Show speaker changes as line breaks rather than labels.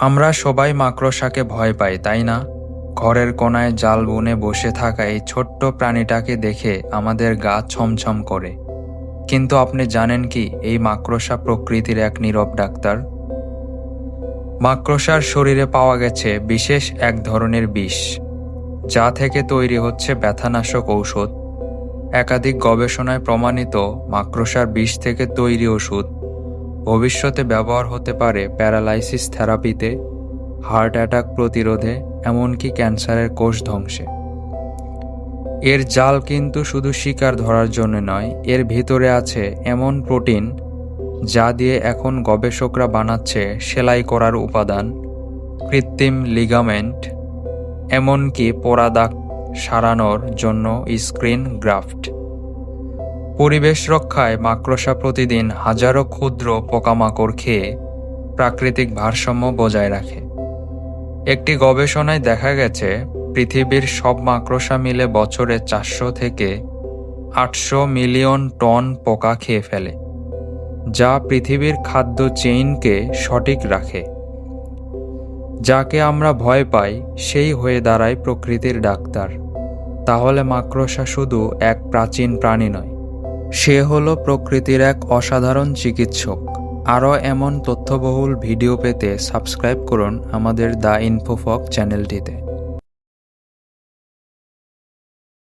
আমরা সবাই মাকড়সাকে ভয় পাই, তাই না? ঘরের কোনায় জাল বুনে বসে থাকা এই ছোট্ট প্রাণীটাকে দেখে আমাদের গা ছমছম করে। কিন্তু আপনি জানেন কি, এই মাকড়সা প্রকৃতির এক নীরব ডাক্তার। মাকড়সার শরীরে পাওয়া গেছে বিশেষ এক ধরনের বিষ, যা থেকে তৈরি হচ্ছে ব্যথানাশক ঔষধ। একাধিক গবেষণায় প্রমাণিত, মাকড়সার বিষ থেকে তৈরি ওষুধ ভবিষ্যতে ব্যবহার হতে পারে প্যারালাইসিস থেরাপিতে, হার্ট অ্যাটাক প্রতিরোধে, এমনকি ক্যান্সারের কোষ ধ্বংসে। এর জাল কিন্তু শুধু শিকার ধরার জন্য নয়, এর ভিতরে আছে এমন প্রোটিন যা দিয়ে এখন গবেষকরা বানাচ্ছে সেলাই করার উপাদান, কৃত্রিম লিগামেন্ট, এমনকি পোড়া দাগ সারানোর জন্য স্ক্রিন গ্রাফট। পরিবেশ রক্ষায় মাকড়সা প্রতিদিন হাজারো ক্ষুদ্র পোকামাকড় খেয়ে প্রাকৃতিক ভারসাম্য বজায় রাখে। একটি গবেষণায় দেখা গেছে, পৃথিবীর সব মাকড়সা মিলে বছরে 400 থেকে 800 মিলিয়ন টন পোকা খেয়ে ফেলে, যা পৃথিবীর খাদ্য চেইনকে সঠিক রাখে। যাকে আমরা ভয় পাই, সেই হয়ে দাঁড়ায় প্রকৃতির ডাক্তার। তাহলে মাকড়সা শুধু এক প্রাচীন প্রাণী নয়, সে হলো প্রকৃতির এক অসাধারণ চিকিৎসক। আরও এমন তথ্যবহুল ভিডিও পেতে সাবস্ক্রাইব করুন আমাদের দ্য ইনফোফক চ্যানেলটিতে।